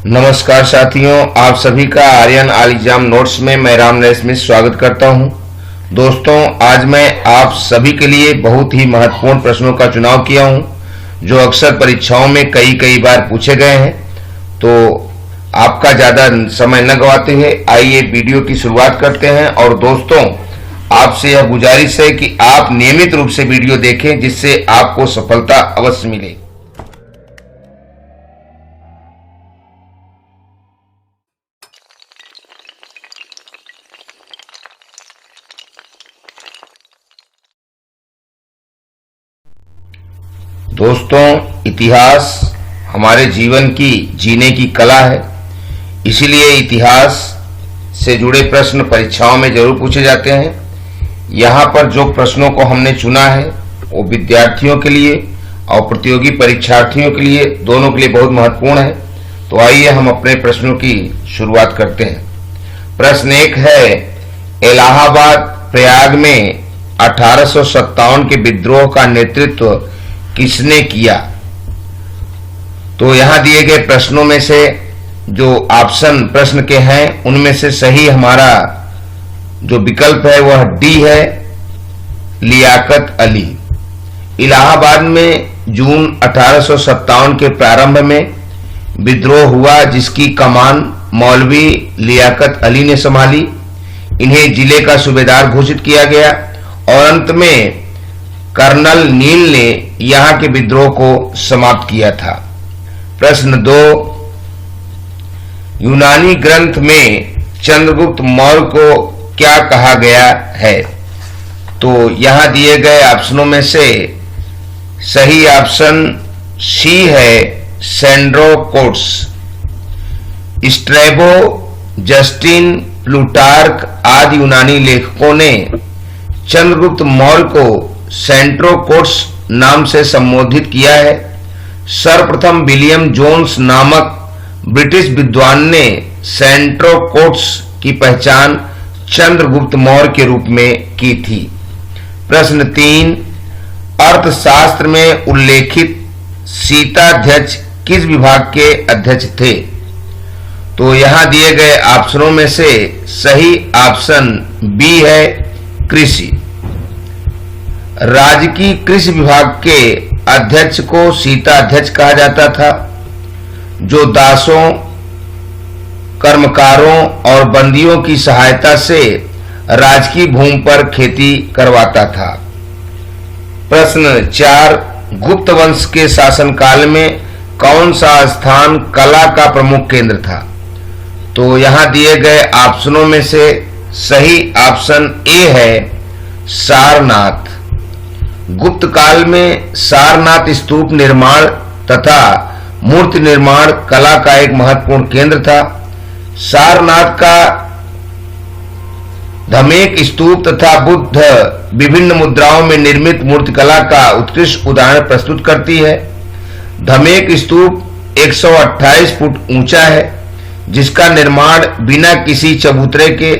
नमस्कार साथियों, आप सभी का आर्यन ऑल एग्जाम नोट्स में मैं राम नरेश मिश्र स्वागत करता हूं। दोस्तों, आज मैं आप सभी के लिए बहुत ही महत्वपूर्ण प्रश्नों का चुनाव किया हूं जो अक्सर परीक्षाओं में कई बार पूछे गए हैं। तो आपका ज़्यादा समय न गवाते हुए आइए वीडियो की शुरुआत करते हैं। और दोस्तों, आपसे यह गुजारिश है कि आप नियमित रूप से वीडियो देखें जिससे आपको सफलता अवश्य मिले। दोस्तों, इतिहास हमारे जीवन की जीने की कला है, इसीलिए इतिहास से जुड़े प्रश्न परीक्षाओं में जरूर पूछे जाते हैं। यहाँ पर जो प्रश्नों को हमने चुना है वो विद्यार्थियों के लिए और प्रतियोगी परीक्षार्थियों के लिए, दोनों के लिए बहुत महत्वपूर्ण है। तो आइए हम अपने प्रश्नों की शुरुआत करते हैं। प्रश्न 1 है, इलाहाबाद प्रयाग में 1857 के विद्रोह का नेतृत्व किसने किया? तो यहां दिए गए प्रश्नों में से जो ऑप्शन प्रश्न के हैं उनमें से सही हमारा जो विकल्प है वह डी है, लियाकत अली। इलाहाबाद में जून 1857 के प्रारंभ में विद्रोह हुआ जिसकी कमान मौलवी लियाकत अली ने संभाली। इन्हें जिले का सूबेदार घोषित किया गया और अंत में कर्नल नील ने यहां के विद्रोह को समाप्त किया था। प्रश्न 2, यूनानी ग्रंथ में चंद्रगुप्त मौर्य को क्या कहा गया है? तो यहां दिए गए ऑप्शनों में से सही ऑप्शन सी है, सेंड्रोकोट्स। स्ट्रैबो, जस्टिन, प्लूटार्क आदि यूनानी लेखकों ने चंद्रगुप्त मौर्य को सेंट्रोकोट्स नाम से संबोधित किया है। सर्वप्रथम विलियम जोन्स नामक ब्रिटिश विद्वान ने सेंट्रोकोट्स की पहचान चंद्रगुप्त मौर्य के रूप में की थी। प्रश्न 3, अर्थशास्त्र में उल्लेखित सीताध्यक्ष किस विभाग के अध्यक्ष थे? तो यहां दिए गए ऑप्शनों में से सही ऑप्शन बी है, कृषि। राजकीय कृषि विभाग के अध्यक्ष को सीताध्यक्ष कहा जाता था, जो दासों, कर्मकारों और बंदियों की सहायता से राजकीय भूमि पर खेती करवाता था। प्रश्न 4, गुप्त वंश के शासनकाल में कौन सा स्थान कला का प्रमुख केंद्र था? तो यहां दिए गए ऑप्शनों में से सही ऑप्शन ए है, सारनाथ। गुप्त काल में सारनाथ स्तूप निर्माण तथा मूर्ति निर्माण कला का एक महत्वपूर्ण केंद्र था। सारनाथ का धमेक स्तूप तथा बुद्ध विभिन्न मुद्राओं में निर्मित मूर्तिकला का उत्कृष्ट उदाहरण प्रस्तुत करती है। धमेक स्तूप 128 फुट ऊंचा है, जिसका निर्माण बिना किसी चबूतरे के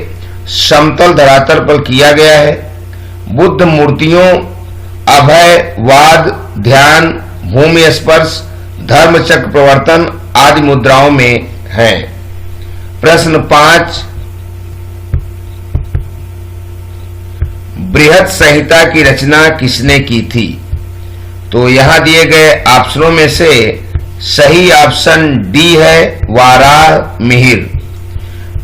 समतल धरातल पर किया गया है। बुद्ध मूर्तियों अभय, वाद, ध्यान, भूमि स्पर्श, धर्म चक्र प्रवर्तन आदि मुद्राओं में हैं। प्रश्न 5, बृहत संहिता की रचना किसने की थी? तो यहां दिए गए ऑप्शनों में से सही ऑप्शन डी है, वाराहमिहिर।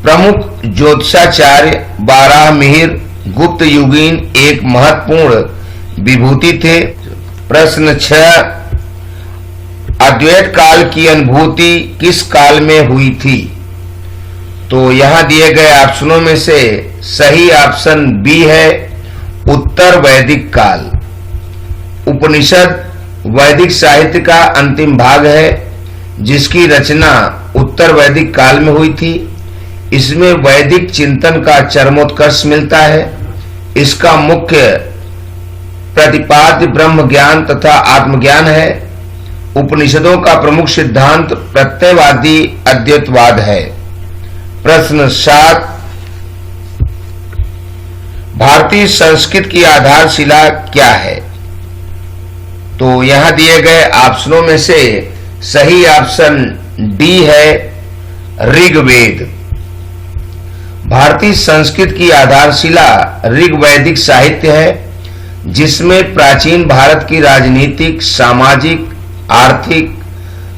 प्रमुख ज्योतिषाचार्य वाराहमिहिर गुप्त युगीन एक महत्वपूर्ण विभूति थे। प्रश्न 6, अद्वैत काल की अनुभूति किस काल में हुई थी? तो यहां दिए गए ऑप्शनों में से सही ऑप्शन बी है, उत्तर वैदिक काल। उपनिषद वैदिक साहित्य का अंतिम भाग है जिसकी रचना उत्तर वैदिक काल में हुई थी। इसमें वैदिक चिंतन का चरमोत्कर्ष मिलता है। इसका मुख्य प्रतिपाद्य ब्रह्म ज्ञान तथा आत्मज्ञान है। उपनिषदों का प्रमुख सिद्धांत प्रत्ययवादी अद्वैतवाद है। प्रश्न 7, भारतीय संस्कृत की आधारशिला क्या है? तो यहां दिए गए ऑप्शनों में से सही ऑप्शन डी है ऋग्वेद। भारतीय संस्कृत की आधारशिला ऋग्वैदिक साहित्य है, जिसमें प्राचीन भारत की राजनीतिक, सामाजिक, आर्थिक,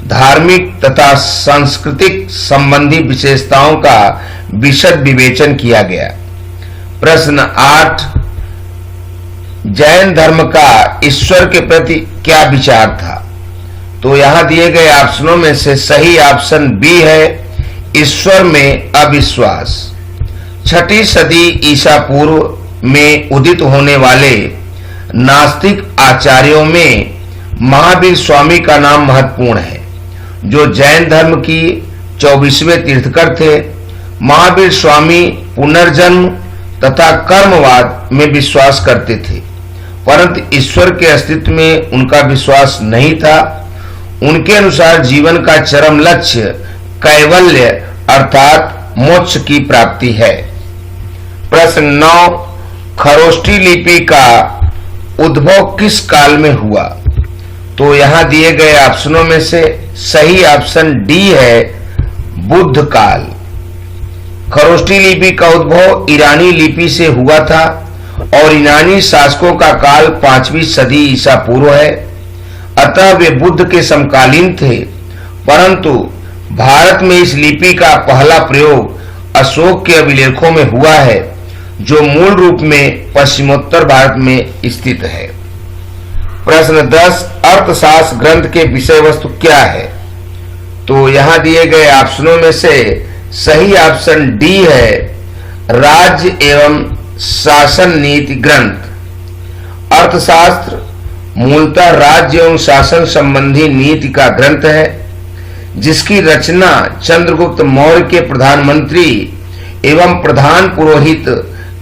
धार्मिक तथा सांस्कृतिक संबंधी विशेषताओं का विशद विवेचन किया गया। प्रश्न 8, जैन धर्म का ईश्वर के प्रति क्या विचार था? तो यहां दिए गए ऑप्शनों में से सही ऑप्शन बी है, ईश्वर में अविश्वास। 6ठी सदी ईसा पूर्व में उदित होने वाले नास्तिक आचार्यों में महावीर स्वामी का नाम महत्वपूर्ण है, जो जैन धर्म की 24वें तीर्थकर थे। महावीर स्वामी पुनर्जन्म तथा कर्मवाद में विश्वास करते थे, परंतु ईश्वर के अस्तित्व में उनका विश्वास नहीं था। उनके अनुसार जीवन का चरम लक्ष्य कैवल्य अर्थात मोक्ष की प्राप्ति है। प्रश्न 9, खरोष्ठी लिपि का उद्भव किस काल में हुआ? तो यहां दिए गए ऑप्शनों में से सही ऑप्शन डी है, बुद्ध काल। खरोष्ठी लिपि का उद्भव ईरानी लिपि से हुआ था और ईरानी शासकों का काल 5वीं सदी ईसा पूर्व है, अतः वे बुद्ध के समकालीन थे। परंतु भारत में इस लिपि का पहला प्रयोग अशोक के अभिलेखों में हुआ है, जो मूल रूप में पश्चिमोत्तर भारत में स्थित है। प्रश्न 10, अर्थशास्त्र ग्रंथ के विषय वस्तु क्या है? तो यहां दिए गए ऑप्शनों में से सही ऑप्शन डी है, राज्य एवं शासन नीति ग्रंथ। अर्थशास्त्र मूलतः राज्य एवं शासन संबंधी नीति का ग्रंथ है, जिसकी रचना चंद्रगुप्त मौर्य के प्रधानमंत्री एवं प्रधान पुरोहित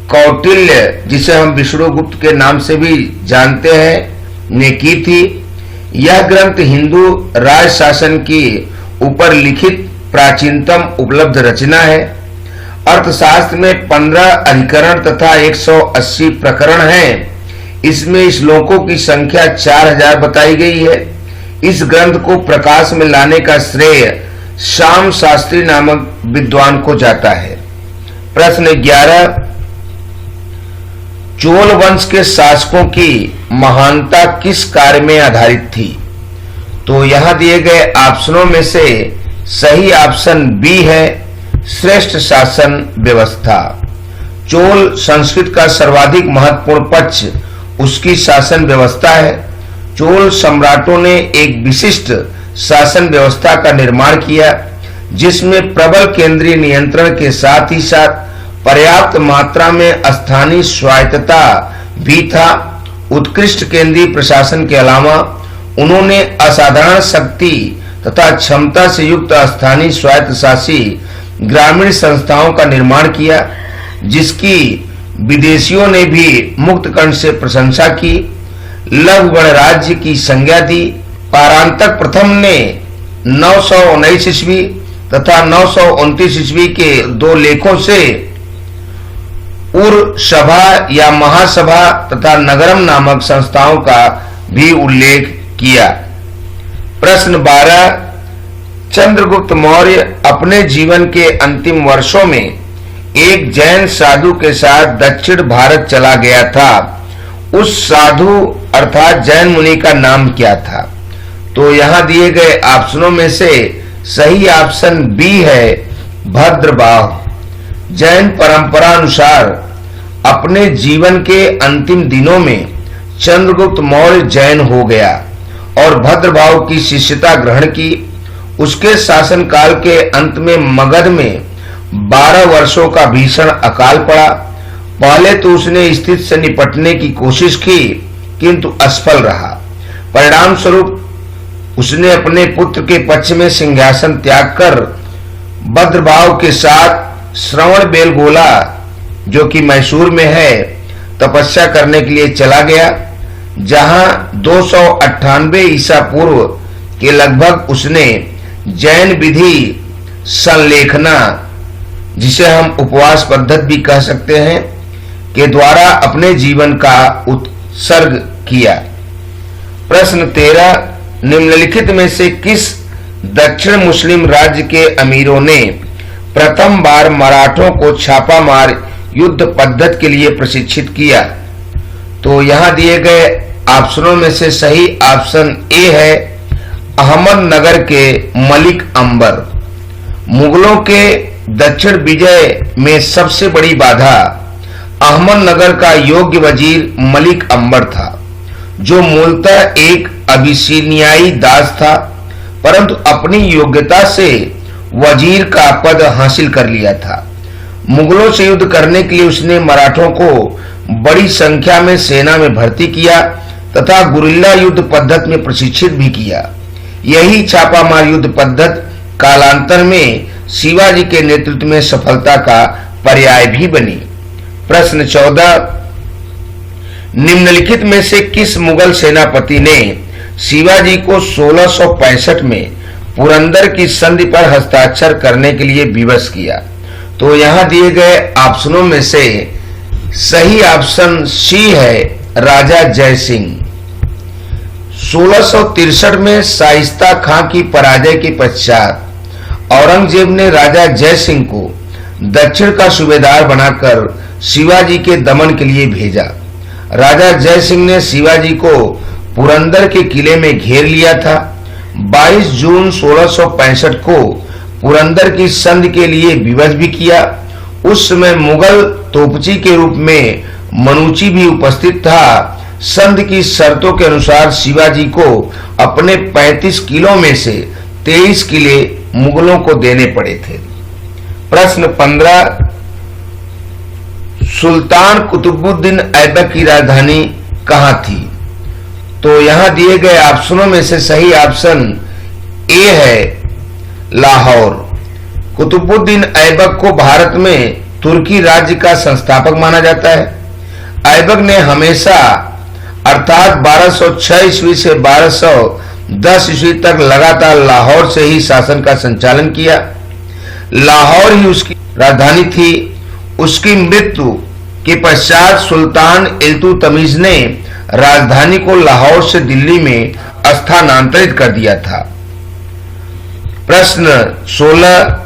कौटिल्य, जिसे हम विष्णुगुप्त के नाम से भी जानते हैं, ने की थी। यह ग्रंथ हिंदू राज शासन की ऊपर लिखित प्राचीनतम उपलब्ध रचना है। अर्थशास्त्र में 15 अधिकरण तथा 180 प्रकरण हैं। इसमें श्लोकों की संख्या 4000 बताई गई है। इस ग्रंथ को प्रकाश में लाने का श्रेय श्याम शास्त्री नामक विद्वान को जाता है। प्रश्न 11, चोल वंश के शासकों की महानता किस कार्य में आधारित थी? तो यहां दिए गए ऑप्शनों में से सही ऑप्शन बी है, श्रेष्ठ शासन व्यवस्था। चोल संस्कृत का सर्वाधिक महत्वपूर्ण पक्ष उसकी शासन व्यवस्था है। चोल सम्राटों ने एक विशिष्ट शासन व्यवस्था का निर्माण किया, जिसमें प्रबल केंद्रीय नियंत्रण के साथ ही साथ पर्याप्त मात्रा में स्थानीय स्वायत्तता भी था। उत्कृष्ट केंद्रीय प्रशासन के अलावा उन्होंने असाधारण शक्ति तथा क्षमता से युक्त स्थानीय स्वायत्तशासी ग्रामीण संस्थाओं का निर्माण किया, जिसकी विदेशियों ने भी मुक्त कंठ से प्रशंसा की। लघु गणराज्य की संज्ञा दी। पारांतक प्रथम ने 919 ईस्वी तथा 929 ईस्वी के 2 लेखों से उर सभा या महासभा तथा नगरम नामक संस्थाओं का भी उल्लेख किया। प्रश्न 12, चंद्रगुप्त मौर्य अपने जीवन के अंतिम वर्षों में एक जैन साधु के साथ दक्षिण भारत चला गया था। उस साधु अर्थात जैन मुनि का नाम क्या था? तो यहां दिए गए ऑप्शनों में से सही ऑप्शन बी है, भद्रबाहु। जैन परंपरा अनुसार अपने जीवन के अंतिम दिनों में चंद्रगुप्त मौर्य जैन हो गया और भद्रबाहु की शिष्यता ग्रहण की। उसके शासनकाल के अंत में मगध में 12 वर्षों का भीषण अकाल पड़ा। पहले तो उसने स्थिति से निपटने की कोशिश की, किंतु असफल रहा। परिणाम स्वरूप उसने अपने पुत्र के पक्ष में सिंहासन त्याग कर भद्रबाहु के साथ श्रवणबेलगोला, जो कि मैसूर में है, तपस्या करने के लिए चला गया, जहां 298 ईसा पूर्व के लगभग उसने जैन विधि संलेखना, जिसे हम उपवास पद्धति भी कह सकते हैं, के द्वारा अपने जीवन का उत्सर्ग किया। प्रश्न 13, निम्नलिखित में से किस दक्षिण मुस्लिम राज्य के अमीरों ने प्रथम बार मराठों को छापामार युद्ध पद्धति के लिए प्रशिक्षित किया? तो यहां दिए गए ऑप्शनों में से सही ऑप्शन ए है अहमदनगर के मलिक अंबर। मुगलों के दक्षिण विजय में सबसे बड़ी बाधा अहमदनगर का योग्य वजीर मलिक अंबर था, जो मूलतः एक अबिसिनियाई दास था, परंतु अपनी योग्यता से वजीर का पद हासिल कर लिया था। मुगलों से युद्ध करने के लिए उसने मराठों को बड़ी संख्या में सेना में भर्ती किया तथा गुरिल्ला युद्ध पद्धति में प्रशिक्षित भी किया। यही छापामार युद्ध पद्धति कालांतर में शिवाजी के नेतृत्व में सफलता का पर्याय भी बनी। प्रश्न 14, निम्नलिखित में से किस मुगल सेनापति ने शिवाजी को 1665 में पुरंदर की संधि पर हस्ताक्षर करने के लिए विवश किया? तो यहां दिए गए ऑप्शनों में से सही ऑप्शन सी है राजा जय सिंह। 1663 में शाइस्ता खां की पराजय के पश्चात औरंगजेब ने राजा जय सिंह को दक्षिण का सूबेदार बनाकर शिवाजी के दमन के लिए भेजा। राजा जय सिंह ने शिवाजी को पुरंदर के किले में घेर लिया था। 22 जून 1665 को पुरंदर की संधि के लिए विवश भी किया। उस समय मुगल तोपची के रूप में मनुची भी उपस्थित था। संधि की शर्तों के अनुसार शिवाजी को अपने 35 किलों में से 23 किले मुगलों को देने पड़े थे। प्रश्न 15, सुल्तान कुतुबुद्दीन ऐबक की राजधानी कहां थी? तो यहां दिए गए ऑप्शनों में से सही ऑप्शन ए है लाहौर। कुतुबुद्दीन ऐबक को भारत में तुर्की राज्य का संस्थापक माना जाता है। ऐबक ने हमेशा अर्थात 1206 ईस्वी से 1210 ईस्वी तक लगातार लाहौर से ही शासन का संचालन किया। लाहौर ही उसकी राजधानी थी। उसकी मृत्यु के पश्चात सुल्तान इल्तुतमिश ने राजधानी को लाहौर से दिल्ली में स्थानांतरित कर दिया था। प्रश्न 16,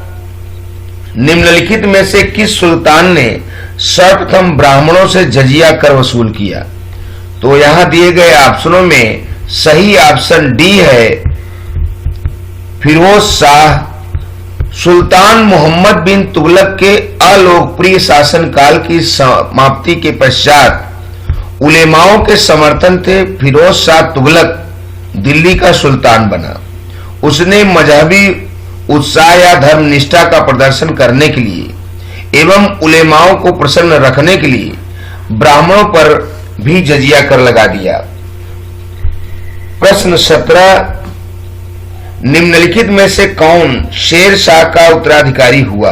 निम्नलिखित में से किस सुल्तान ने सर्वप्रथम ब्राह्मणों से जजिया कर वसूल किया? तो यहां दिए गए ऑप्शनों में सही ऑप्शन डी है फिरोज शाह। सुल्तान मोहम्मद बिन तुगलक के अलोकप्रिय शासनकाल की समाप्ति के पश्चात उलेमाओं के समर्थन थे फिरोज शाह तुगलक दिल्ली का सुल्तान बना। उसने मजहबी उत्साह या धर्मनिष्ठा का प्रदर्शन करने के लिए एवं उलेमाओं को प्रसन्न रखने के लिए ब्राह्मणों पर भी जजिया कर लगा दिया। प्रश्न 17, निम्नलिखित में से कौन शेर शाह का उत्तराधिकारी हुआ?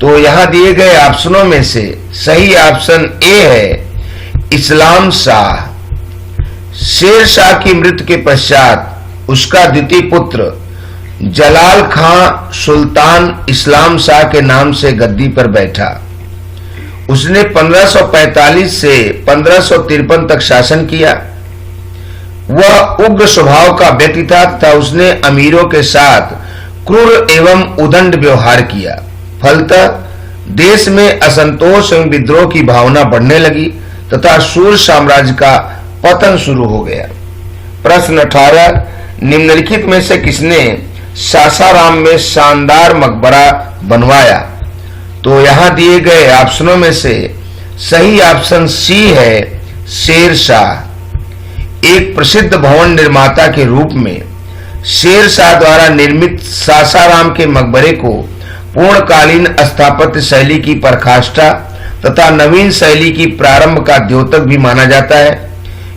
तो यहां दिए गए ऑप्शनों में से सही ऑप्शन ए है इस्लाम शाह। शेर शाह की मृत्यु के पश्चात उसका द्वितीय पुत्र जलाल खां सुल्तान इस्लाम शाह के नाम से गद्दी पर बैठा। उसने 1545 से 1553 तक शासन किया। वह उग्र स्वभाव का व्यक्ति था तथा उसने अमीरों के साथ क्रूर एवं उदंड व्यवहार किया। फलतः देश में असंतोष एवं विद्रोह की भावना बढ़ने लगी तथा सूर्य साम्राज्य का पतन शुरू हो गया। प्रश्न 18, निम्नलिखित में से किसने सासाराम में शानदार मकबरा बनवाया? तो यहां दिए गए ऑप्शनों में से सही ऑप्शन सी है शेर शाह। एक प्रसिद्ध भवन निर्माता के रूप में शेर शाह द्वारा निर्मित सासाराम के मकबरे को पूर्णकालीन स्थापत्य शैली की पराकाष्ठा तथा नवीन शैली की प्रारंभ का द्योतक भी माना जाता है।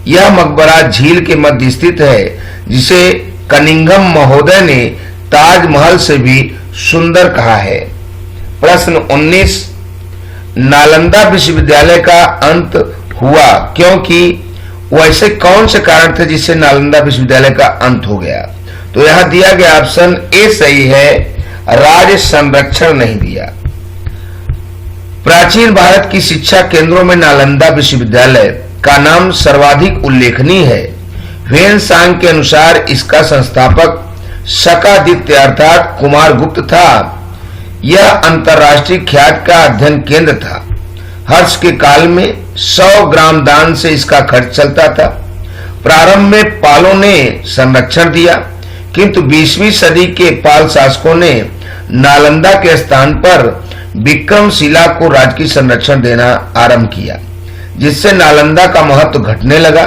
यह मकबरा झील के मध्य स्थित है, जिसे कनिंघम महोदय ने ताजमहल से भी सुंदर कहा है। प्रश्न 19, नालंदा विश्वविद्यालय का अंत हुआ क्योंकि वैसे कौन से कारण थे जिससे नालंदा विश्वविद्यालय का अंत हो गया? तो यहां दिया गया ऑप्शन ए सही है, राज्य संरक्षण नहीं दिया। प्राचीन भारत की शिक्षा केंद्रों में नालंदा विश्वविद्यालय का नाम सर्वाधिक उल्लेखनीय है। ह्वेन-सांग के अनुसार इसका संस्थापक शकादित्य अर्थात कुमार गुप्त था। यह अंतर्राष्ट्रीय ख्याति का अध्ययन केंद्र था। हर्ष के काल में 100 ग्राम दान से इसका खर्च चलता था। प्रारंभ में पालों ने संरक्षण दिया, किंतु 20वीं सदी के पाल शासकों ने नालंदा के स्थान पर विक्रमशिला को राजकीय संरक्षण देना आरंभ किया, जिससे नालंदा का महत्व घटने लगा।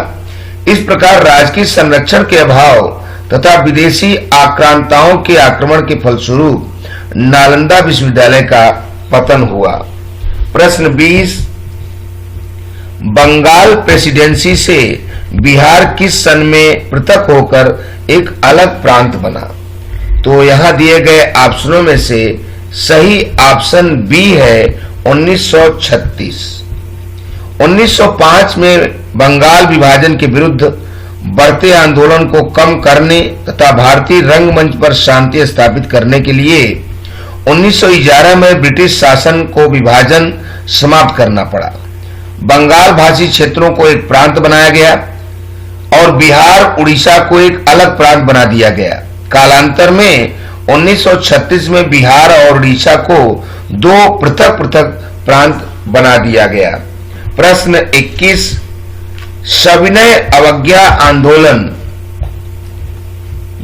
इस प्रकार राजकीय संरक्षण के अभाव तथा विदेशी आक्रांताओं के आक्रमण के फलस्वरूप नालंदा विश्वविद्यालय का पतन हुआ। प्रश्न 20, बंगाल प्रेसिडेंसी से बिहार किस सन में पृथक होकर एक अलग प्रांत बना? तो यहां दिए गए ऑप्शनों में से सही ऑप्शन बी है 1936। 1905 में बंगाल विभाजन के विरुद्ध बढ़ते आंदोलन को कम करने तथा भारतीय रंगमंच पर शांति स्थापित करने के लिए 1911 में ब्रिटिश शासन को विभाजन समाप्त करना पड़ा। बंगाल भाषी क्षेत्रों को एक प्रांत बनाया गया और बिहार उड़ीसा को एक अलग प्रांत बना दिया गया। कालांतर में 1936 में बिहार और उड़ीसा को 2 पृथक पृथक प्रांत बना दिया गया। प्रश्न 21, सविनय अवज्ञा आंदोलन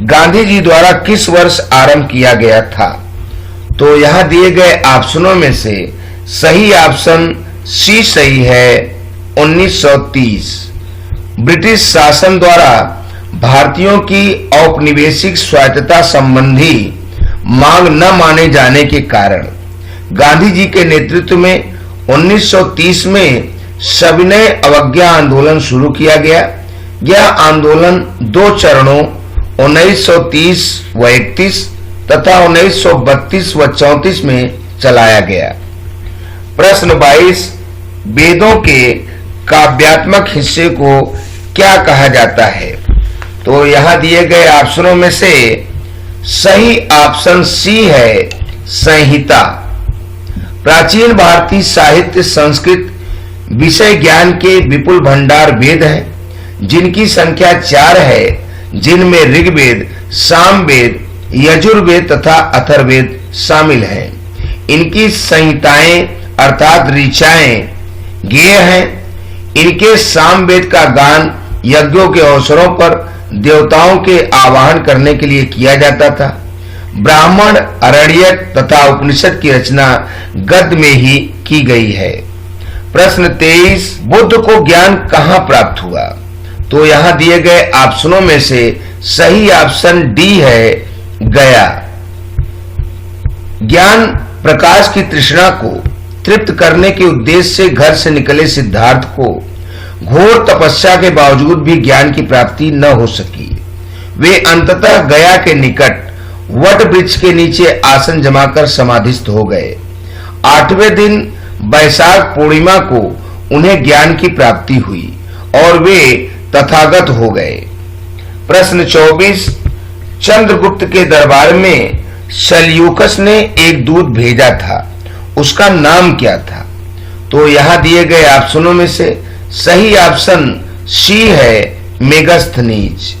गांधी जी द्वारा किस वर्ष आरंभ किया गया था? तो यहां दिए गए ऑप्शनों में से सही ऑप्शन सी सही है 1930। ब्रिटिश शासन द्वारा भारतीयों की औपनिवेशिक स्वायत्तता संबंधी मांग न माने जाने के कारण गांधी जी के नेतृत्व में 1930 में सविनय अवज्ञा आंदोलन शुरू किया गया। यह आंदोलन 2 चरणों 1930 व 31 तथा 1932 व 34 में चलाया गया। प्रश्न 22, वेदों के काव्यात्मक हिस्से को क्या कहा जाता है? तो यहां दिए गए ऑप्शनों में से सही ऑप्शन सी है संहिता। प्राचीन भारतीय साहित्य संस्कृत विषय ज्ञान के विपुल भंडार वेद हैं, जिनकी संख्या 4 है, जिनमें ऋग्वेद, सामवेद, यजुर्वेद तथा अथर्ववेद शामिल हैं। इनकी संहिताएं अर्थात ऋचाएं ज्ञेय हैं। इनके सामवेद का गान यज्ञों के अवसरों पर देवताओं के आवाहन करने के लिए किया जाता था। ब्राह्मण, आरण्यक तथा उपनिषद की रचना गद्य में ही की गई है। प्रश्न 23, बुद्ध को ज्ञान कहां प्राप्त हुआ? तो यहां दिए गए ऑप्शनों में से सही ऑप्शन डी है गया। ज्ञान प्रकाश की तृष्णा को तृप्त करने के उद्देश्य से घर से निकले सिद्धार्थ को घोर तपस्या के बावजूद भी ज्ञान की प्राप्ति न हो सकी। वे अंततः गया के निकट वट वृक्ष के नीचे आसन जमाकर समाधिस्थ हो गए। 8वें दिन वैशाख पूर्णिमा को उन्हें ज्ञान की प्राप्ति हुई और वे तथागत हो गए। प्रश्न 24, चंद्रगुप्त के दरबार में सेल्यूकस ने एक दूत भेजा था, उसका नाम क्या था? तो यहां दिए गए ऑप्शनों में से सही ऑप्शन सी है मेगास्थनीज।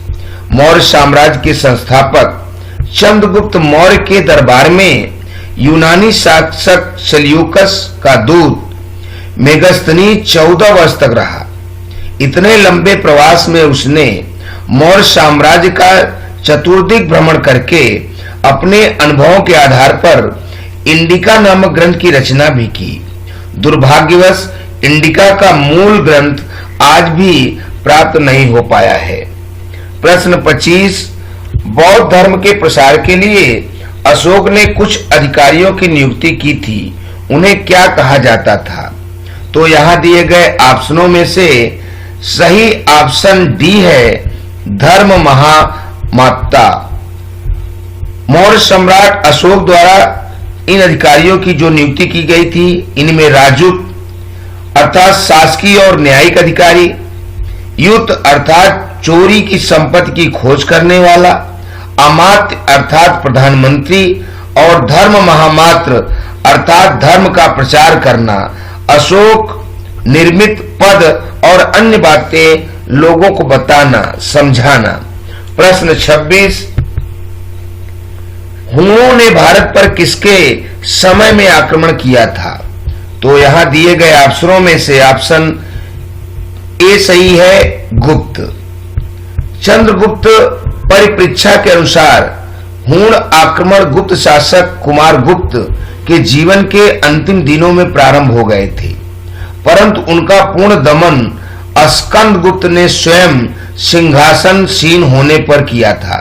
मौर्य साम्राज्य के संस्थापक चंद्रगुप्त मौर्य के दरबार में यूनानी शासक सेल्यूकस का दूत मेगास्थनीज 14 वर्ष तक रहा। इतने लंबे प्रवास में उसने मौर्य साम्राज्य का चतुर्दिक भ्रमण करके अपने अनुभवों के आधार पर इंडिका नामक ग्रंथ की रचना भी की। दुर्भाग्यवश इंडिका का मूल ग्रंथ आज भी प्राप्त नहीं हो पाया है। प्रश्न 25, बौद्ध धर्म के प्रसार के लिए अशोक ने कुछ अधिकारियों की नियुक्ति की थी, उन्हें क्या कहा जाता था? तो यहां दिए गए ऑप्शनों में से सही ऑप्शन डी है धर्म महामाता। मौर्य सम्राट अशोक द्वारा इन अधिकारियों की जो नियुक्ति की गई थी, इनमें राजुक अर्थात शासकीय और न्यायिक अधिकारी, युत अर्थात चोरी की संपत्ति की खोज करने वाला, अमात्य अर्थात प्रधानमंत्री और धर्म महामात्र अर्थात धर्म का प्रचार करना, अशोक निर्मित पद और अन्य बातें लोगों को बताना, समझाना। प्रश्न 26, हुणों ने भारत पर किसके समय में आक्रमण किया था? तो यहां दिए गए ऑप्शनों में से ऑप्शन ए सही है, गुप्त। चंद्रगुप्त परिप्रेक्षा के अनुसार हुण आक्रमण गुप्त शासक कुमार गुप्त के जीवन के अंतिम दिनों में प्रारंभ हो गए थे, परंतु उनका पूर्ण दमन स्कंद गुप्त ने स्वयं सिंहासनसीन होने पर किया था।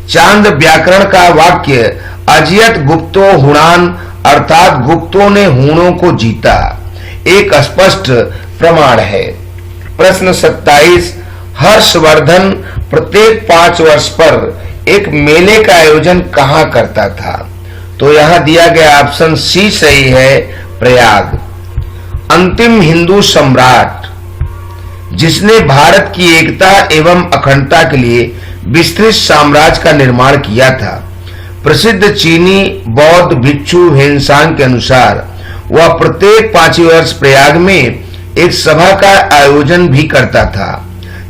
चांद व्याकरण का वाक्य अजयत गुप्तो हुणान अर्थात गुप्तों ने हुणों को जीता एक स्पष्ट प्रमाण है। प्रश्न 27, हर्षवर्धन प्रत्येक 5 वर्ष पर एक मेले का आयोजन कहां करता था? तो यहां दिया गया ऑप्शन सी सही है, प्रयाग। अंतिम हिंदू सम्राट जिसने भारत की एकता एवं अखंडता के लिए विस्तृत साम्राज्य का निर्माण किया था, प्रसिद्ध चीनी बौद्ध भिक्षु हेनसांग के अनुसार वह प्रत्येक 5 वर्ष प्रयाग में एक सभा का आयोजन भी करता था,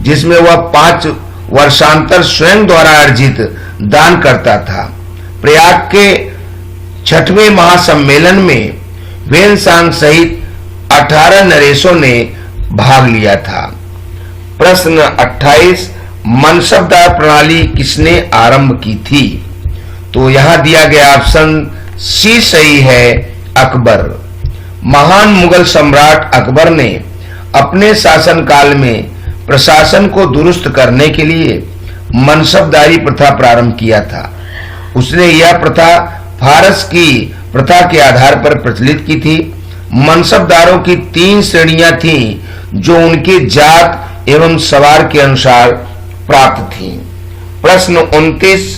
जिसमें वह 5 वर्षांतर स्वयं द्वारा अर्जित दान करता था। प्रयाग के 6वें महासम्मेलन में हेनसांग सहित 18 नरेशों ने भाग लिया था। प्रश्न 28, मनसबदार प्रणाली किसने आरंभ की थी? तो यहां दिया गया ऑप्शन सी सही है, अकबर। महान मुगल सम्राट अकबर ने अपने शासनकाल में प्रशासन को दुरुस्त करने के लिए मनसबदारी प्रथा प्रारंभ किया था। उसने यह प्रथा फारस की प्रथा के आधार पर प्रचलित की थी। मनसबदारों की 3 श्रेणियां थीं, जो उनके जात एवं सवार के अनुसार प्राप्त थीं। प्रश्न 29,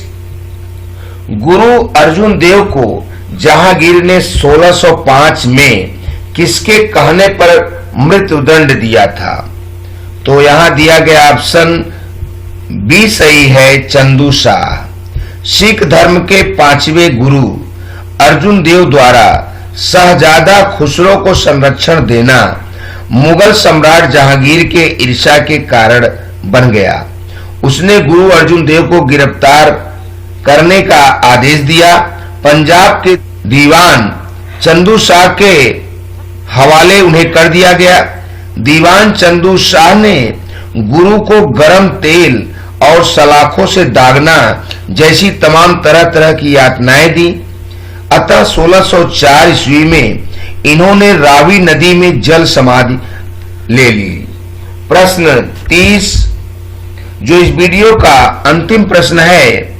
गुरु अर्जुन देव को जहांगीर ने 1605 में किसके कहने पर मृत्युदंड दिया था? तो यहां दिया गया ऑप्शन बी सही है, चंदू शाह। सिख धर्म के 5वें गुरु अर्जुन देव द्वारा शहजादा खुसरो को संरक्षण देना मुगल सम्राट जहांगीर के ईर्ष्या के कारण बन गया। उसने गुरु अर्जुन देव को गिरफ्तार करने का आदेश दिया। पंजाब के दीवान चंदू शाह के हवाले उन्हें कर दिया गया। दीवान चंदू शाह ने गुरु को गर्म तेल और सलाखों से दागना जैसी तमाम तरह तरह की यातनाएं दी। अतः 1604 ईस्वी में इन्होंने रावी नदी में जल समाधि ले ली। प्रश्न 30, जो इस वीडियो का अंतिम प्रश्न है,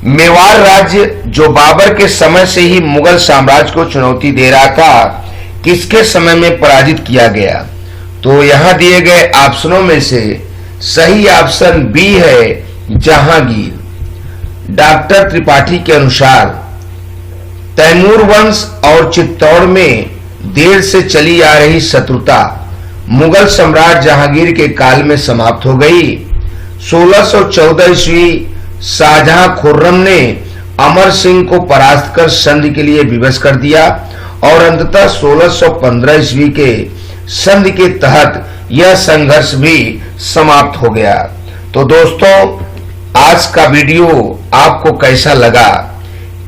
मेवाड़ राज्य जो बाबर के समय से ही मुगल साम्राज्य को चुनौती दे रहा था, किसके समय में पराजित किया गया? तो यहां दिए गए ऑप्शनों में से सही ऑप्शन बी है, जहांगीर। डॉक्टर त्रिपाठी के अनुसार तैमूर वंश और चित्तौड़ में देर से चली आ रही शत्रुता मुगल सम्राट जहांगीर के काल में समाप्त हो गई। 1614 ईस्वी शाहजहां खुर्रम ने अमर सिंह को परास्त कर संधि के लिए विवश कर दिया और अंततः 1615 ईस्वी के संधि के तहत यह संघर्ष भी समाप्त हो गया। तो दोस्तों, आज का वीडियो आपको कैसा लगा?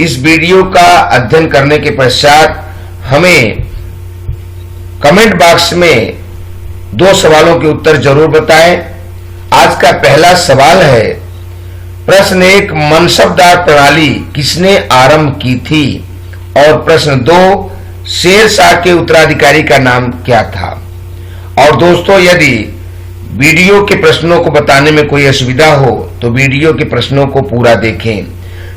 इस वीडियो का अध्ययन करने के पश्चात हमें कमेंट बॉक्स में 2 सवालों के उत्तर जरूर बताएं। आज का पहला सवाल है, प्रश्न 1, मनसबदार प्रणाली किसने आरंभ की थी? और प्रश्न 2, शेर शाह के उत्तराधिकारी का नाम क्या था? और दोस्तों, यदि वीडियो के प्रश्नों को बताने में कोई असुविधा हो तो वीडियो के प्रश्नों को पूरा देखें।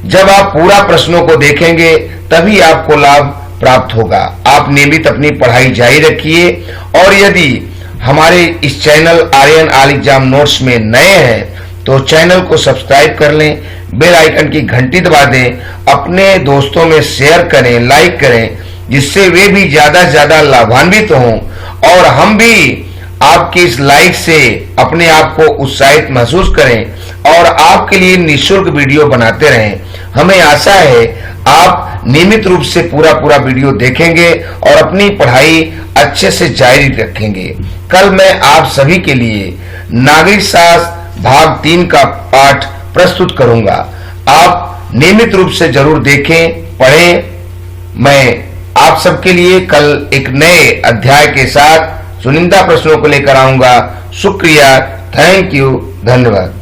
जब आप पूरा प्रश्नों को देखेंगे तभी आपको लाभ प्राप्त होगा। आप नियमित अपनी पढ़ाई जारी रखिए और यदि हमारे इस channel Aryan all exam notes में नए हैं तो चैनल को सब्सक्राइब कर लें, बेल आइकन की घंटी दबा दें, अपने दोस्तों में शेयर करें, लाइक करें, जिससे वे भी ज्यादा से ज्यादा लाभान्वित हों और हम भी आपकी इस लाइक से अपने आप को उत्साहित महसूस करें और आपके लिए निःशुल्क वीडियो बनाते रहें। हमें आशा है आप नियमित रूप से पूरा वीडियो देखेंगे और अपनी पढ़ाई अच्छे से जारी रखेंगे। कल मैं आप सभी के लिए नागरिक शास्त्र भाग 3 का पाठ प्रस्तुत करूंगा। आप नियमित रूप से जरूर देखें, पढ़ें। मैं आप सबके लिए कल एक नए अध्याय के साथ चुनिंदा प्रश्नों को लेकर आऊंगा। शुक्रिया, थैंक यू, धन्यवाद।